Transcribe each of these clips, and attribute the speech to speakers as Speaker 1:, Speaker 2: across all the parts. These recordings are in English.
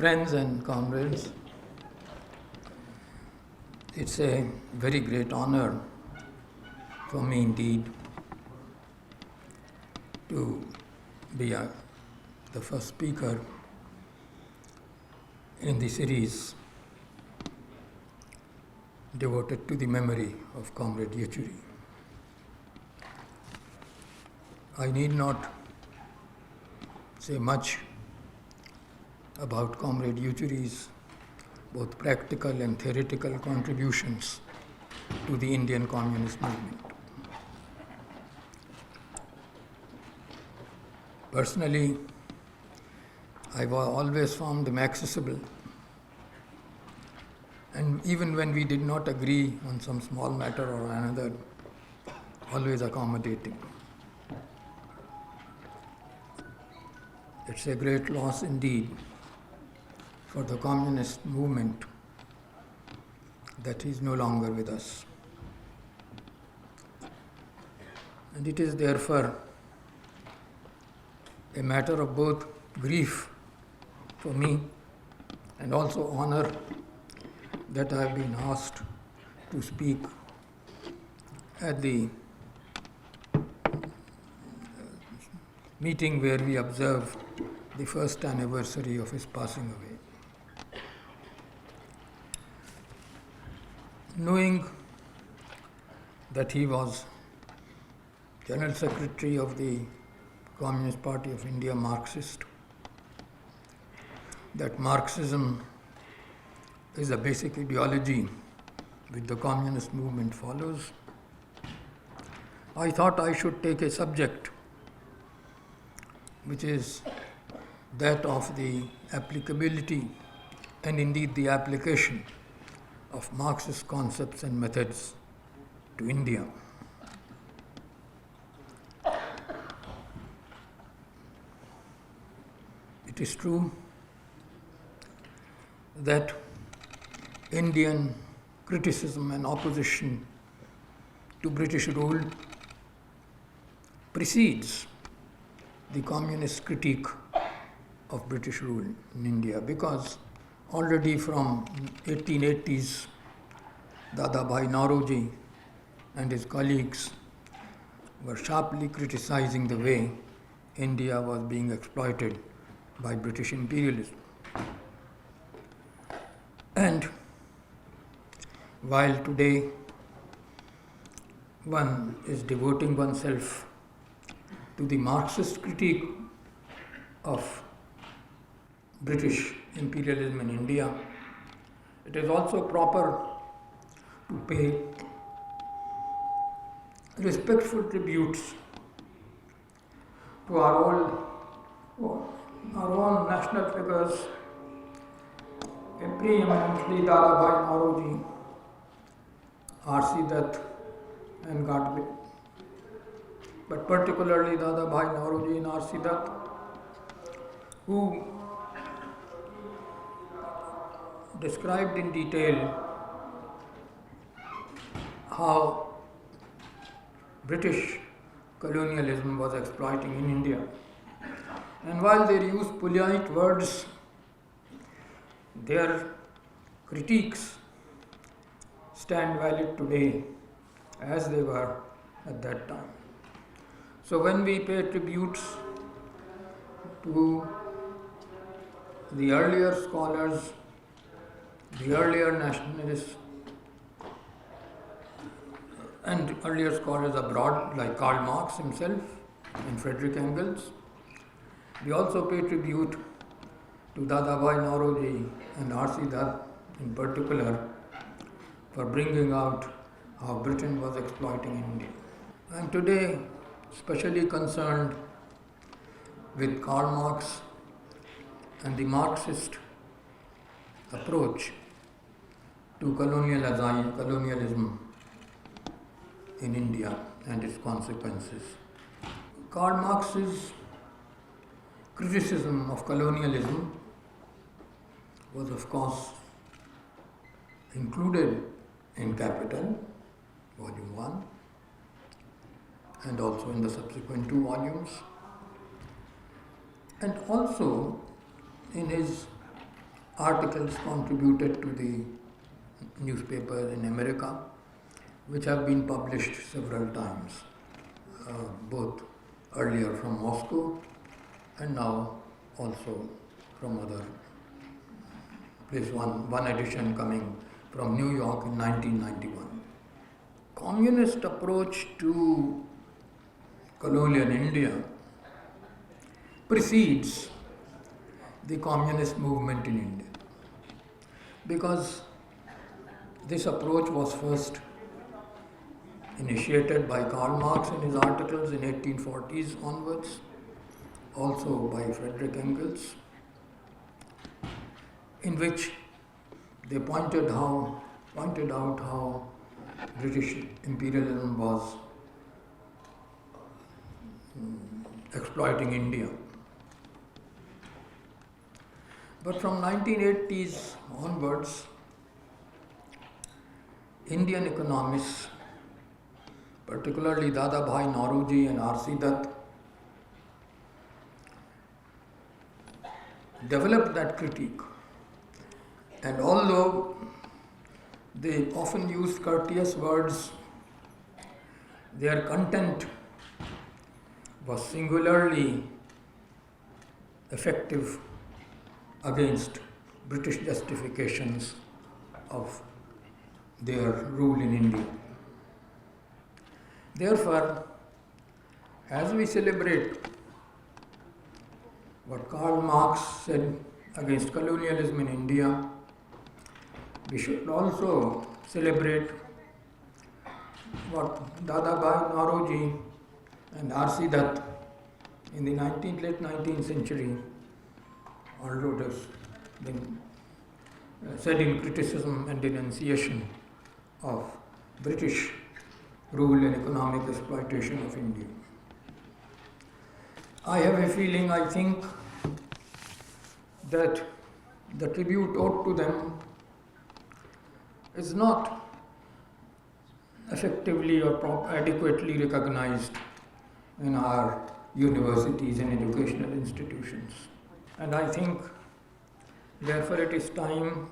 Speaker 1: Friends and comrades, it's a very great honor for me indeed to be the first speaker in the series devoted to the memory of Comrade Yechury. I need not say much about Comrade Yechury's both practical and theoretical contributions to the Indian communist movement. Personally, I always found them accessible, and even when we did not agree on some small matter or another, always accommodating. It's a great loss indeed for the communist movement that he is no longer with us. And it is therefore a matter of both grief for me and also honor that I have been asked to speak at the meeting where we observe the first anniversary of his passing away. Knowing that he was General Secretary of the Communist Party of India, Marxist, that Marxism is a basic ideology which the communist movement follows, I thought I should take a subject which is that of the applicability and indeed the application of Marxist concepts and methods to India. It is true that Indian criticism and opposition to British rule precedes the communist critique of British rule in India, because already from 1880s, Dadabhai Naoroji and his colleagues were sharply criticizing the way India was being exploited by British imperialism. And while today one is devoting oneself to the Marxist critique of British imperialism in India, it is also proper to pay respectful tributes to our own national figures, preeminently Dadabhai Naoroji, R.C. Dutt and Gadgil, but particularly Dadabhai Naoroji and R.C. Dutt, who described in detail how British colonialism was exploiting in India. And while they used polite words, their critiques stand valid today as they were at that time. So when we pay tributes to the earlier scholars, the earlier nationalists, and earlier scholars abroad like Karl Marx himself and Friedrich Engels, we also pay tribute to Dadabhai Naoroji and R.C. Dutt in particular for bringing out how Britain was exploiting India. I am today especially concerned with Karl Marx and the Marxist approach to colonialism in India and its consequences. Karl Marx's criticism of colonialism was, of course, included in Capital, Volume 1, and also in the subsequent 2 volumes, and also in his articles contributed to the newspapers in America, which have been published several times, both earlier from Moscow and now also from other places. One edition coming from New York in 1991. Communist approach to colonial India precedes the communist movement in India, because this approach was first initiated by Karl Marx in his articles in 1840s onwards, also by Friedrich Engels, in which they pointed out how British imperialism was exploiting India. But from 1980s onwards, Indian economists, particularly Dadabhai Nauroji and R.C. Dutt, developed that critique. And although they often used courteous words, their content was singularly effective against British justifications of their rule in India. Therefore, as we celebrate what Karl Marx said against colonialism in India, we should also celebrate what Dadabhai Nauroji and R.C. Dutt in the late 19th century, although it has been said in criticism and denunciation of British rule and economic exploitation of India. I have a feeling, I think, that the tribute owed to them is not effectively or adequately recognized in our universities and educational institutions. And I think, therefore, it is time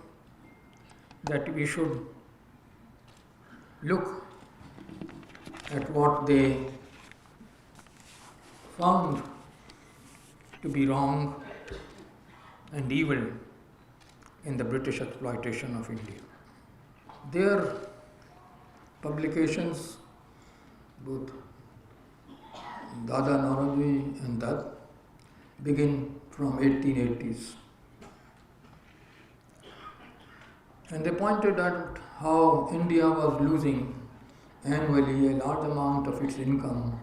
Speaker 1: that we should look at what they found to be wrong and evil in the British exploitation of India. Their publications, both Dada Nauroji and Dutt, begin from 1880s. And they pointed out how India was losing annually a large amount of its income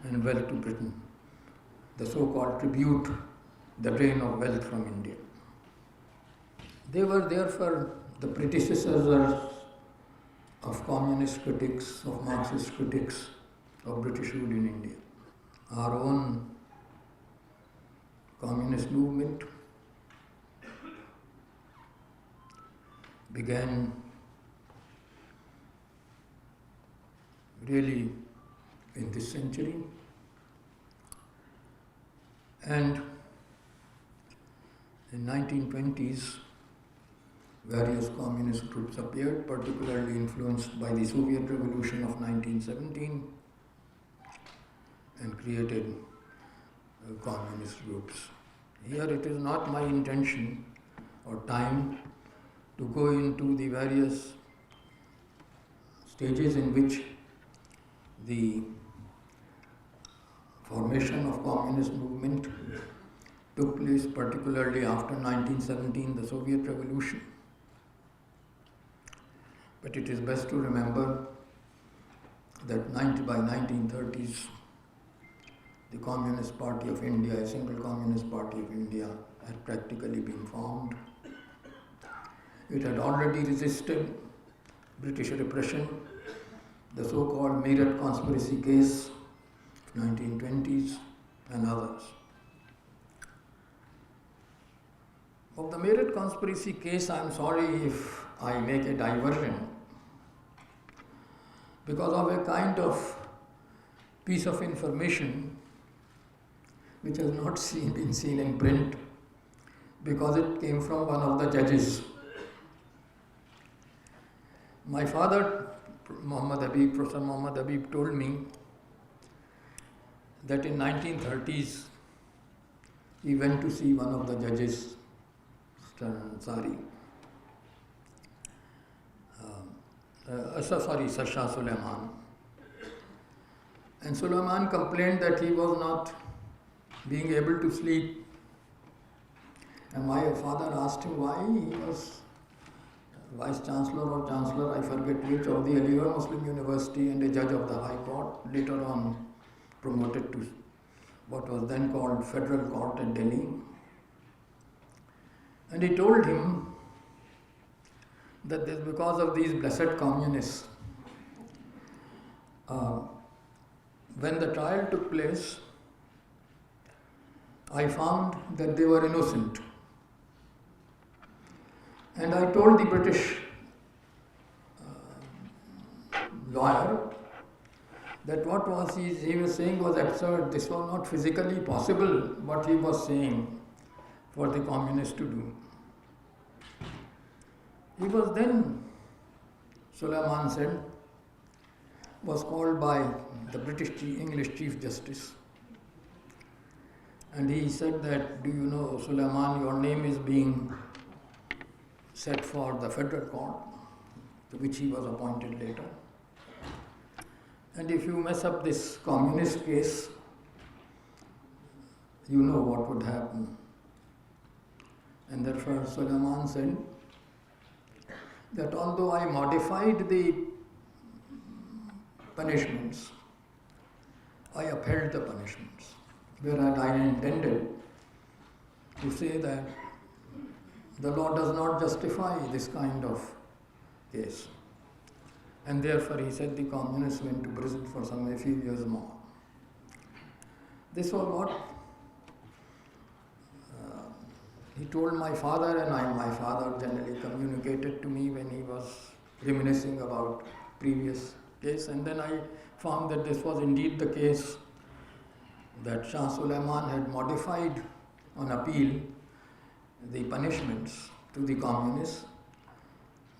Speaker 1: and wealth to Britain, the so-called tribute, the drain of wealth from India. They were therefore the predecessors of communist critics, of Marxist critics of British rule in India. Our own communist movement began really in this century, and in 1920s various communist groups appeared, particularly influenced by the Soviet Revolution of 1917, and created communist groups. Here it is not my intention or time to go into the various stages in which the formation of communist movement took place, particularly after 1917, the Soviet Revolution. But it is best to remember that by 1930s, the Communist Party of India, a single Communist Party of India, had practically been formed. It had already resisted British repression, the so-called Meerut conspiracy case of 1920s and others. Of the Meerut conspiracy case, I am sorry if I make a diversion, because of a kind of piece of information which has not been seen in print, because it came from one of the judges. My father, Professor Muhammad Habib, told me that in 1930s he went to see one of the judges, Shah Sulaiman. And Sulaiman complained that he was not being able to sleep. And my father asked him why. He was Vice Chancellor or Chancellor, I forget which, of the Aligarh Muslim University and a judge of the High Court, later on promoted to what was then called Federal Court in Delhi. And he told him that this because of these blessed communists. When the trial took place, I found that they were innocent. And I told the British lawyer that what was he was saying was absurd. This was not physically possible, what he was saying for the communists to do. He was then, Sulaiman said, was called by the English Chief Justice. And he said that, do you know, Sulaiman, your name is being set for the Federal Court, to which he was appointed later. And if you mess up this communist case, you know what would happen. And therefore Sulaiman said that although I modified the punishments, I upheld the punishments, whereas I intended to say that the law does not justify this kind of case. And therefore he said the communists went to prison for a few years more. This was what he told my father, and my father generally communicated to me when he was reminiscing about previous case. And then I found that this was indeed the case, that Shah Sulaiman had modified on appeal the punishments to the communists,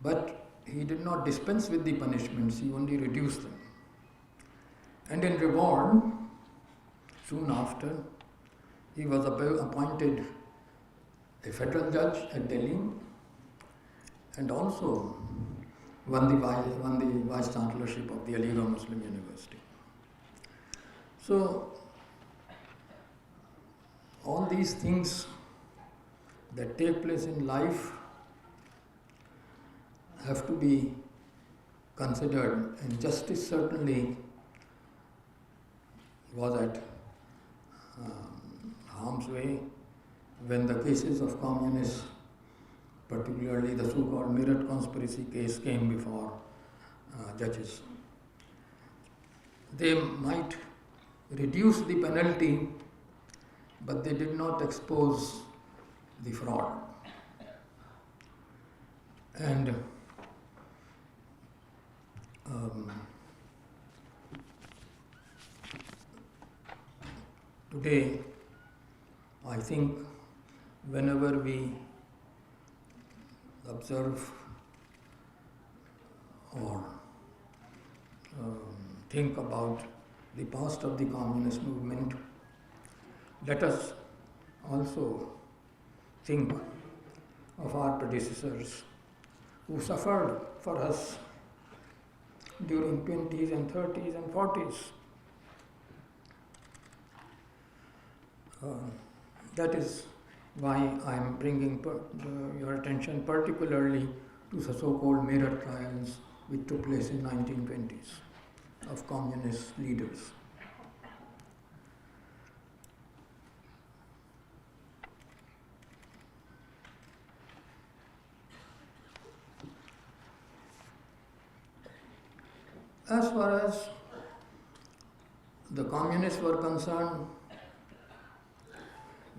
Speaker 1: but he did not dispense with the punishments, he only reduced them. And in reward, soon after, he was appointed a federal judge at Delhi, and also won the vice chancellorship of the Aligarh Muslim University. So, all these things that take place in life have to be considered, and justice certainly was at harm's way when the cases of communists, particularly the so-called Meerut conspiracy case, came before judges. They might reduce the penalty, but they did not expose the fraud. And today, I think whenever we observe or think about the past of the communist movement, let us also think of our predecessors who suffered for us during 20s and 30s and 40s. That is why I am bringing your attention particularly to the so-called Meerut trials which took place in 1920s of communist leaders. As far as the communists were concerned,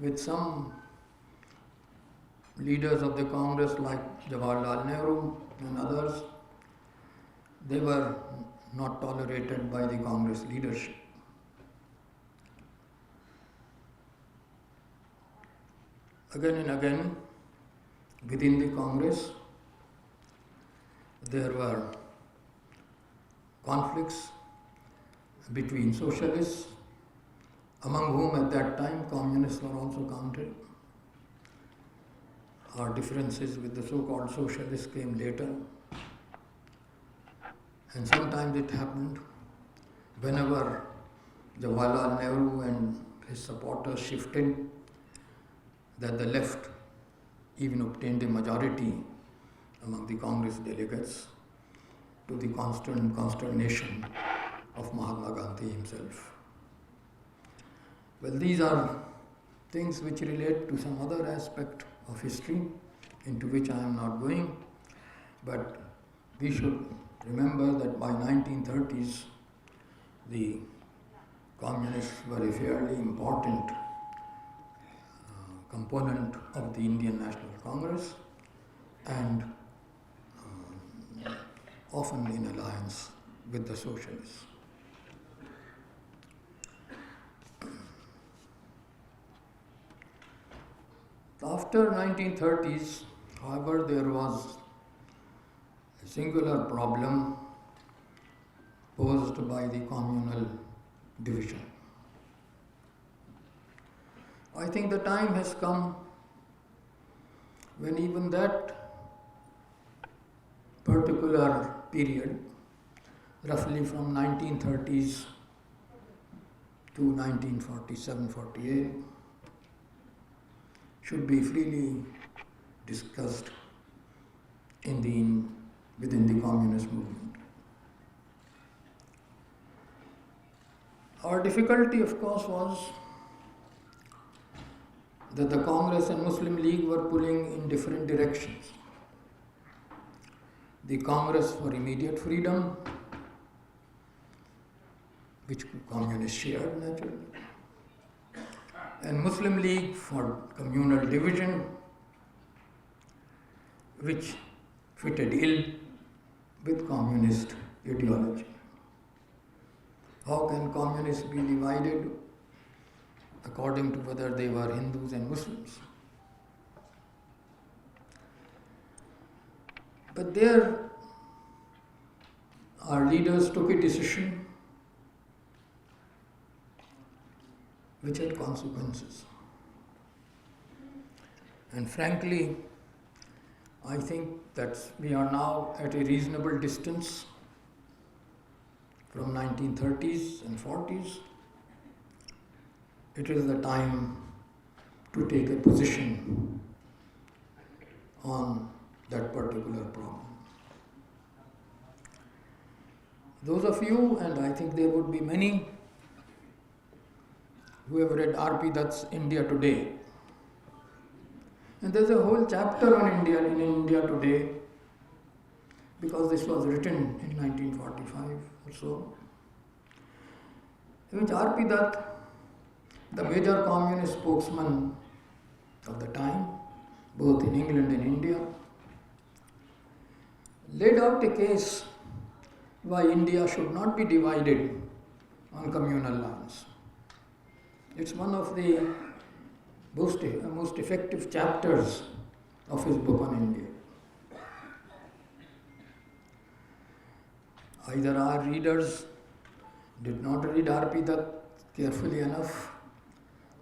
Speaker 1: with some leaders of the Congress like Jawaharlal Nehru and others, they were not tolerated by the Congress leadership. again and again within the Congress there were conflicts between socialists, among whom at that time communists were also counted. Our differences with the so-called socialists came later. And sometimes it happened whenever Jawaharlal Nehru and his supporters shifted, that the left even obtained a majority among the Congress delegates, to the constant consternation of Mahatma Gandhi himself. Well, these are things which relate to some other aspect of history into which I am not going, but we should remember that by 1930s the communists were a fairly important component of the Indian National Congress and often in alliance with the socialists. After 1930s, however, there was a singular problem posed by the communal division. I think the time has come when even that particular period, roughly from 1930s to 1947-48, should be freely discussed within the communist movement. Our difficulty, of course, was that the Congress and Muslim League were pulling in different directions. The Congress for immediate freedom, which communists shared naturally, and Muslim League for communal division, which fitted ill with communist ideology. How can communists be divided according to whether they were Hindus and Muslims? But there, our leaders took a decision which had consequences. And frankly, I think that we are now at a reasonable distance from 1930s and 40s. It is the time to take a position on that particular problem. Those of you, and I think there would be many, who have read R.P. Dutt's India Today. And there's a whole chapter on India in India Today, because this was written in 1945 or so, in which R.P. Dutt, the major communist spokesman of the time, both in England and India, laid out a case why India should not be divided on communal lines. It's one of the most effective chapters of his book on India. Either our readers did not read R.P. Dutt carefully enough,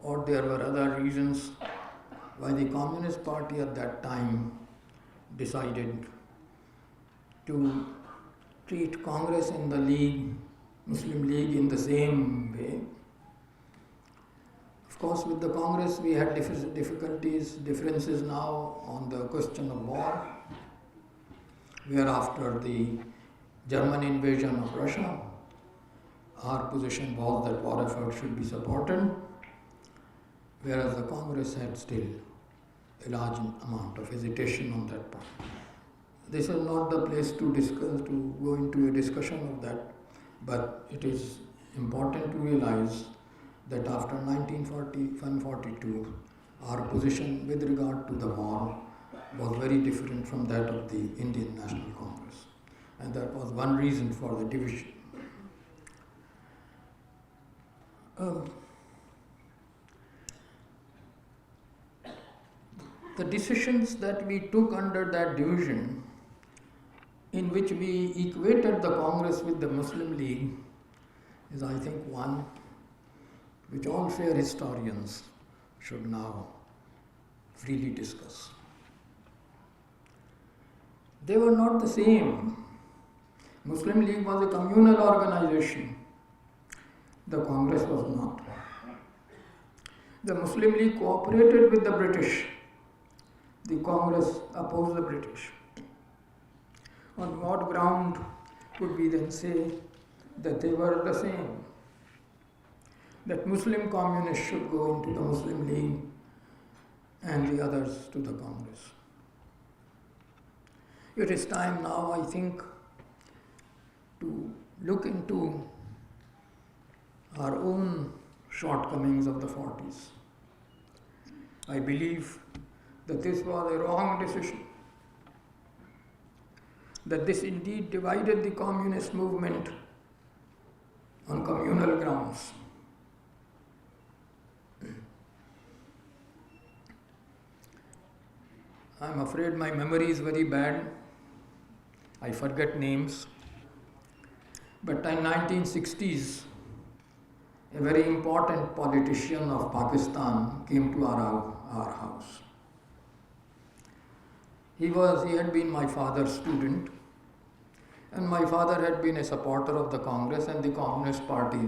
Speaker 1: or there were other reasons why the Communist Party at that time decided to treat Congress and the League, Muslim League, in the same way. Of course, with the Congress we had differences now on the question of war, where after the German invasion of Russia, our position was that war effort should be supported, whereas the Congress had still a large amount of hesitation on that point. This is not the place to go into a discussion of that, but it is important to realize that after 1941-42, our position with regard to the war was very different from that of the Indian National Congress. And that was one reason for the division. the decisions that we took under that division, in which we equated the Congress with the Muslim League, is, I think, one which all fair historians should now freely discuss. They were not the same. Muslim League was a communal organization. The Congress was not. The Muslim League cooperated with the British. The Congress opposed the British. On what ground could we then say that they were the same? That Muslim communists should go into the Muslim League and the others to the Congress. It is time now, I think, to look into our own shortcomings of the 40s. I believe that this was a wrong decision, that this indeed divided the communist movement on communal grounds. I'm afraid my memory is very bad. I forget names. But in 1960s, a very important politician of Pakistan came to our house. He had been my father's student, and my father had been a supporter of the Congress and the Communist Party,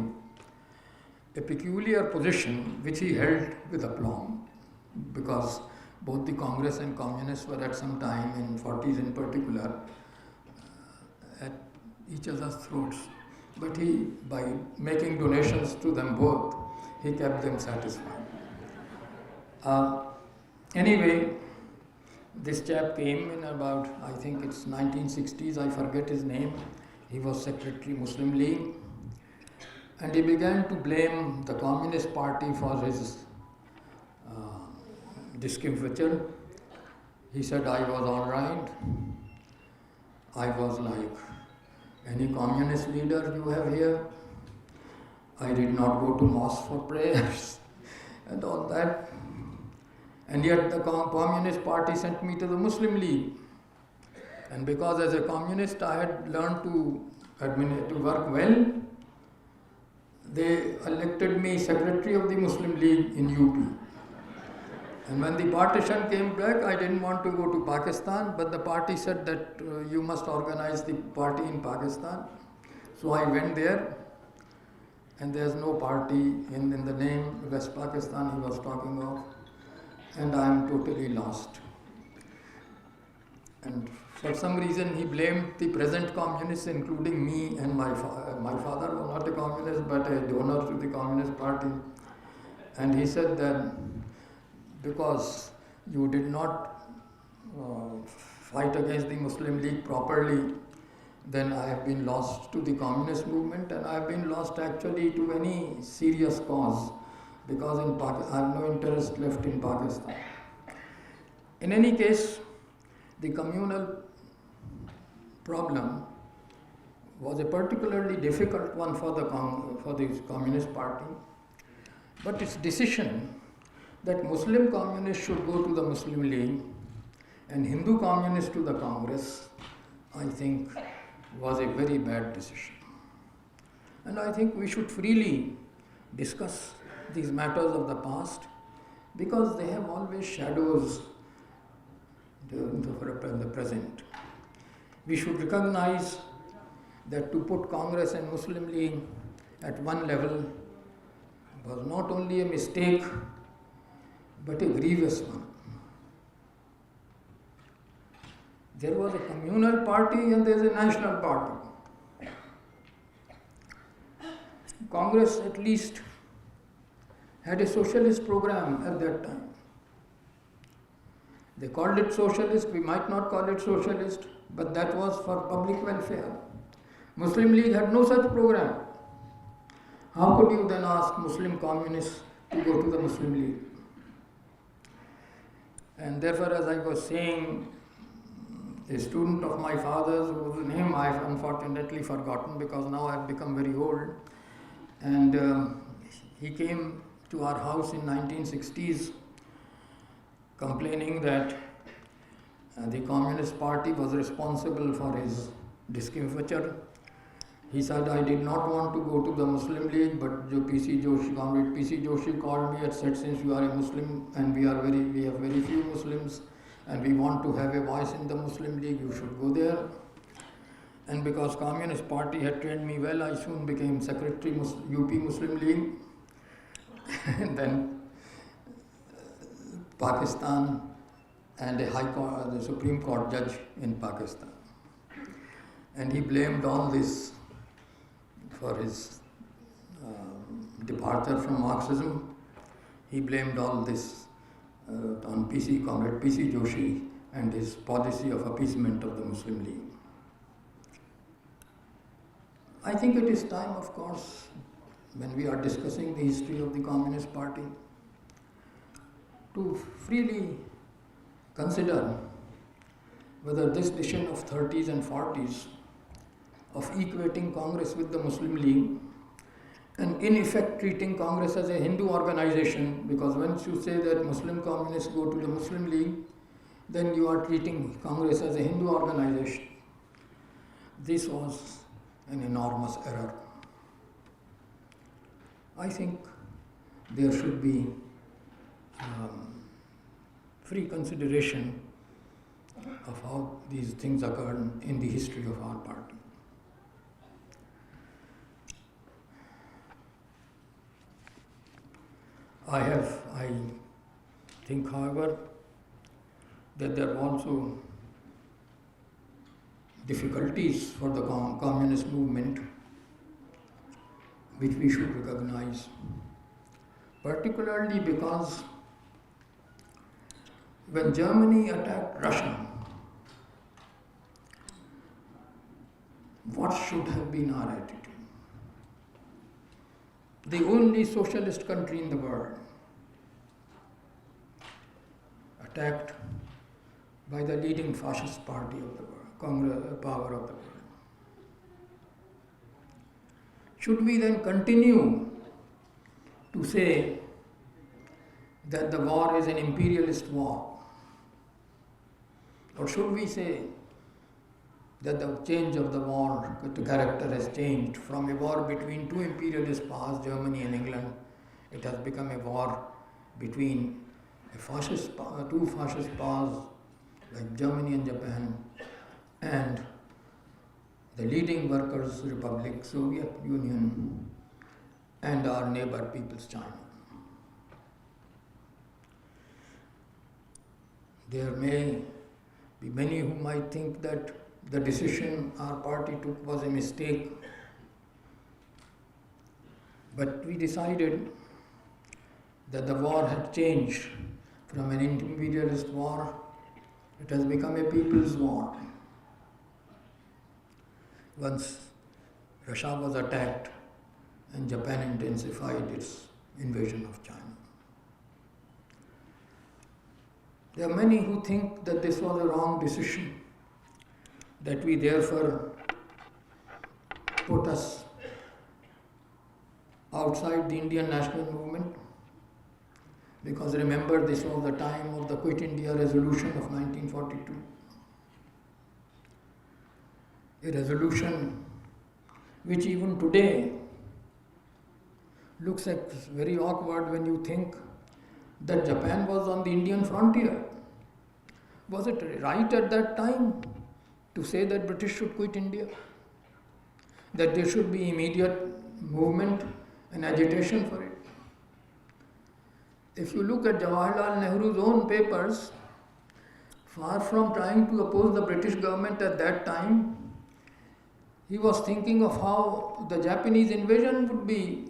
Speaker 1: a peculiar position which he held with aplomb, because both the Congress and Communists were at some time, in 40s in particular, at each other's throats. But he, by making donations to them both, he kept them satisfied. Anyway, this chap came in about, I think it's 1960s, I forget his name. He was Secretary Muslim League. And he began to blame the Communist Party for his discomfiture. He said, I was all right. I was like any communist leader you have here. I did not go to mosque for prayers and all that. And yet the Communist Party sent me to the Muslim League. And because as a communist I had learned to work well, they elected me Secretary of the Muslim League in UP. And when the partition came back, I didn't want to go to Pakistan, but the party said that you must organize the party in Pakistan. So I went there, and there's no party in the name West Pakistan he was talking of, and I am totally lost. And for some reason he blamed the present communists, including me and my father. My father was not a communist, but a donor to the Communist Party. And he said that because you did not fight against the Muslim League properly, then I have been lost to the communist movement, and I have been lost actually to any serious cause, because I have no interest left in Pakistan. In any case, the communal problem was a particularly difficult one for the Communist Party, but its decision that Muslim communists should go to the Muslim League and Hindu communists to the Congress, I think, was a very bad decision. And I think we should freely discuss these matters of the past, because they have always shadows in the present. We should recognize that to put Congress and Muslim League at one level was not only a mistake, but a grievous one. There was a communal party and there is a national party. Congress at least had a socialist program at that time. They called it socialist, we might not call it socialist, but that was for public welfare. Muslim League had no such program. How could you then ask Muslim communists to go to the Muslim League? And therefore, as I was saying, a student of my father's, whose name I have unfortunately forgotten because now I have become very old, and he came to our house in 1960s, complaining that the Communist Party was responsible for his discomfiture. He said, I did not want to go to the Muslim League, but Comrade P.C. Joshi called me and said, since you are a Muslim and we have very few Muslims and we want to have a voice in the Muslim League, you should go there. And because Communist Party had trained me well, I soon became Secretary UP Muslim League. And then Pakistan and a High Court, the Supreme Court judge in Pakistan. And he blamed all this for his departure from Marxism. He blamed all this on Comrade P.C. Joshi and his policy of appeasement of the Muslim League. I think it is time, of course, when we are discussing the history of the Communist Party, to freely consider whether this decision of 30s and 40s of equating Congress with the Muslim League and in effect treating Congress as a Hindu organization, because once you say that Muslim communists go to the Muslim League, then you are treating Congress as a Hindu organization. This was an enormous error. I think there should be free consideration of how these things occurred in the history of our party. I think, however, that there are also difficulties for the communist movement which we should recognize, particularly because when Germany attacked Russia, what should have been our attitude? The only socialist country in the world attacked by the leading fascist party of the world, power of the world. Should we then continue to say that the war is an imperialist war? Or should we say that the change of the war, the character has changed from a war between two imperialist powers, Germany and England, it has become a war between two fascist powers like Germany and Japan and the leading workers' republic, Soviet Union, and our neighbor peoples, China. There may be many who might think that the decision our party took was a mistake, but we decided that the war had changed from an imperialist war, it has become a people's war. Once Russia was attacked and Japan intensified its invasion of China. There are many who think that this was a wrong decision, that we therefore put us outside the Indian national movement, because remember, this was the time of the Quit India resolution of 1942. A resolution which even today looks very awkward when you think that Japan was on the Indian frontier. Was it right at that time to say that British should quit India? That there should be immediate movement and agitation for it? If you look at Jawaharlal Nehru's own papers, far from trying to oppose the British government at that time, he was thinking of how the Japanese invasion would be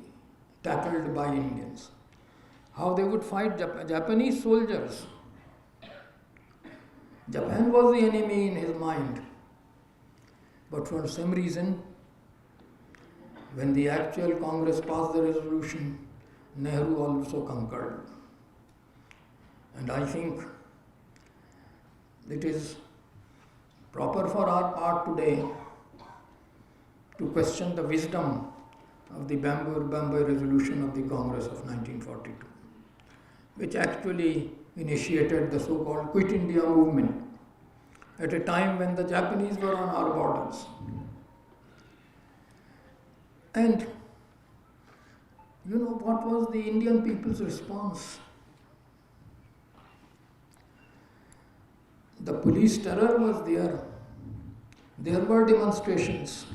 Speaker 1: tackled by Indians, how they would fight Japanese soldiers. Japan was the enemy in his mind. But for some reason, when the actual Congress passed the resolution, Nehru also concurred. And I think it is proper for our part today to question the wisdom of the Bombay resolution of the Congress of 1942, which actually initiated the so-called Quit India movement at a time when the Japanese were on our borders. And you know what was the Indian people's response? The police terror was there. There were demonstrations,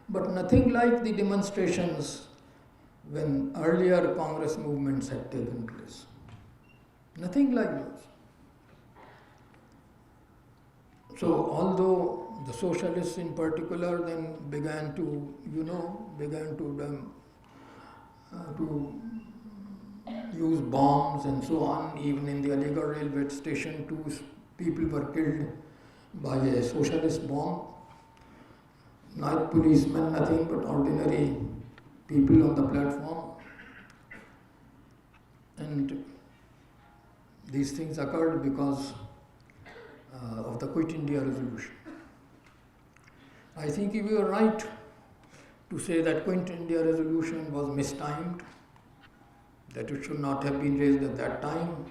Speaker 1: but nothing like the demonstrations when earlier Congress movements had taken place. Nothing like those. So although the socialists in particular then began to use bombs and so on, even in the Aligarh railway station, 2 people were killed by a socialist bomb. Not policemen, nothing but ordinary people on the platform. And these things occurred because of the Quit India resolution. I think we were right to say that Quit India resolution was mistimed, that it should not have been raised at that time,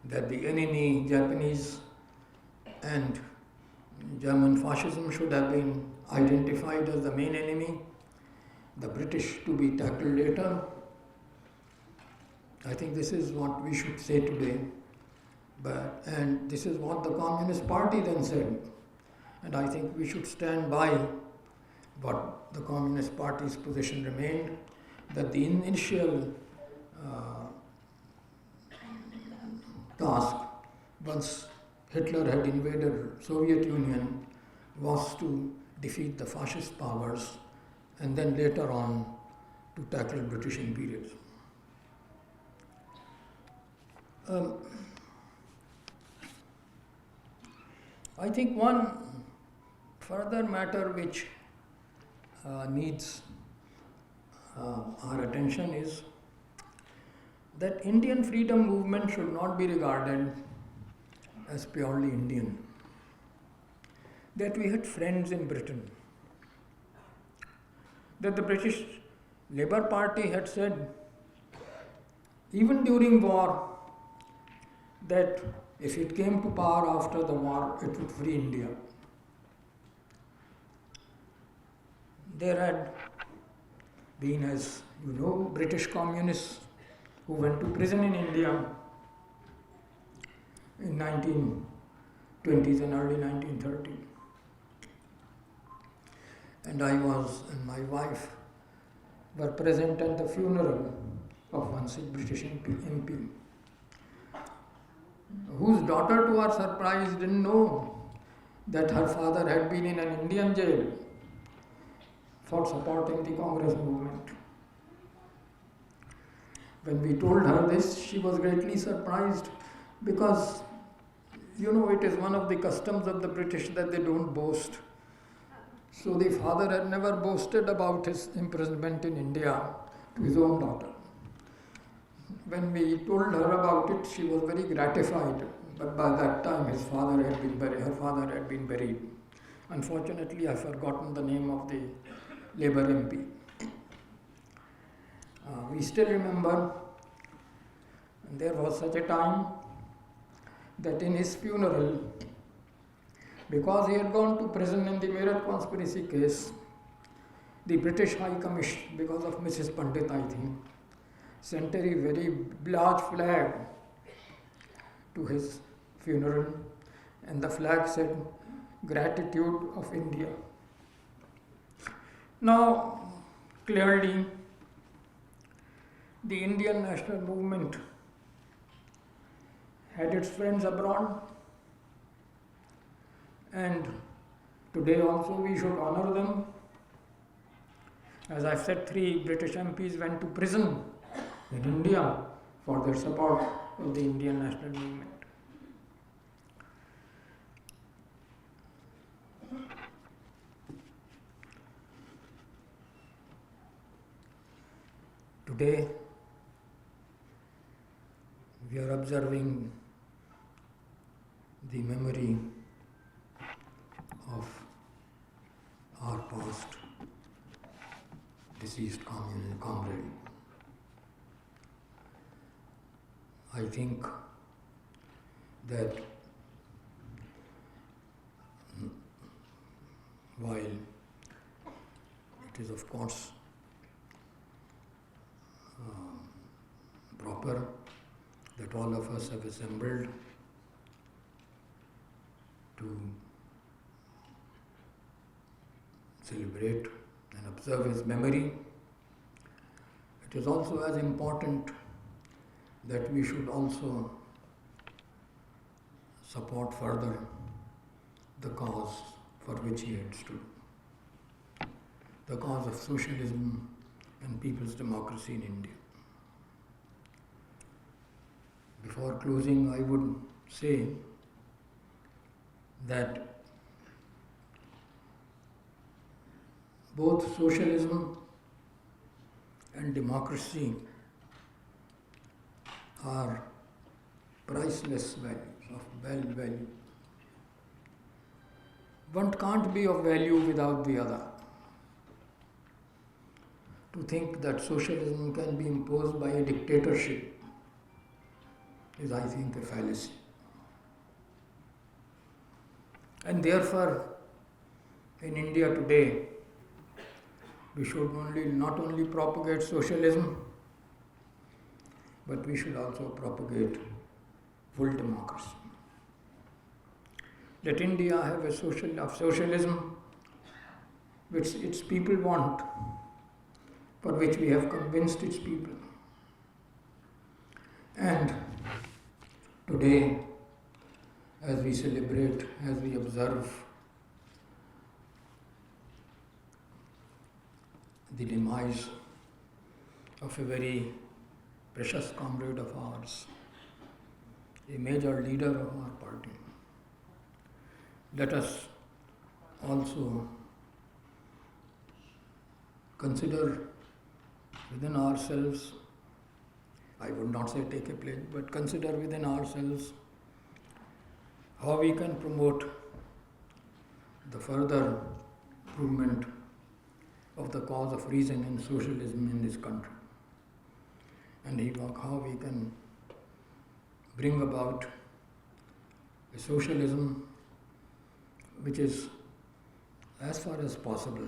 Speaker 1: that the enemy, Japanese and German fascism, should have been identified as the main enemy, the British to be tackled later. I think this is what we should say today. And this is what the Communist Party then said. And I think we should stand by what the Communist Party's position remained, that the initial task, once Hitler had invaded Soviet Union, was to defeat the fascist powers and then later on to tackle British imperialism. I think one further matter which needs our attention is that Indian freedom movement should not be regarded as purely Indian. That we had friends in Britain. That the British Labour Party had said, even during war, that if it came to power after the war, it would free India. There had been, as you know, British communists who went to prison in India in 1920s and early 1930s. And I was and my wife were present at the funeral of one such British MP, whose daughter, to our surprise, didn't know that her father had been in an Indian jail for supporting the Congress movement. When we told her this, she was greatly surprised because, you know, it is one of the customs of the British that they don't boast. So the father had never boasted about his imprisonment in India to his own daughter. When we told her about it, she was very gratified. But by that time, her father had been buried. Unfortunately, I've forgotten the name of the Labour MP. We still remember there was such a time that in his funeral, because he had gone to prison in the Meerut conspiracy case, the British High Commission, because of Mrs. Pandit, I think, sent a very large flag to his funeral, and the flag said, "Gratitude of India." Now, clearly, the Indian national movement had its friends abroad, and today also we should honor them. As I've said, 3 British MPs went to prison in India for their support of the Indian national movement. Today, we are observing the memory of our past deceased comrade. I I think that while it is of course proper that all of us have assembled to celebrate and observe his memory, it is also as important that we should also support further the cause for which he had stood, the cause of socialism and people's democracy in India. Before closing, I would say that both socialism and democracy are priceless values, of value. One can't be of value without the other. To think that socialism can be imposed by a dictatorship is, I think, a fallacy. And therefore, in India today, we should not only propagate socialism, but we should also propagate full democracy. Let India have a socialism which its people want, for which we have convinced its people. And today, as we celebrate, as we observe the demise of a very precious comrade of ours, a major leader of our party, let us also consider within ourselves, I would not say take a pledge, but consider within ourselves how we can promote the further improvement of the cause of reason and socialism in this country, and how we can bring about a socialism which is, as far as possible,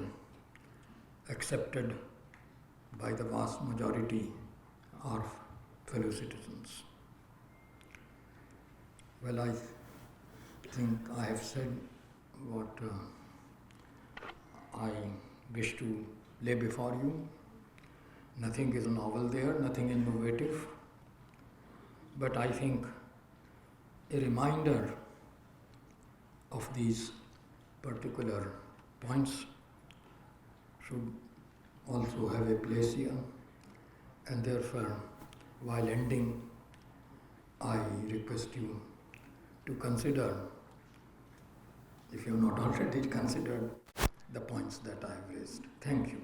Speaker 1: accepted by the vast majority of fellow citizens. Well, I think I have said what I wish to lay before you. Nothing is novel there, nothing innovative, but I think a reminder of these particular points should also have a place here, and therefore, while ending, I request you to consider, if you have not already considered, the points that I have raised. Thank you.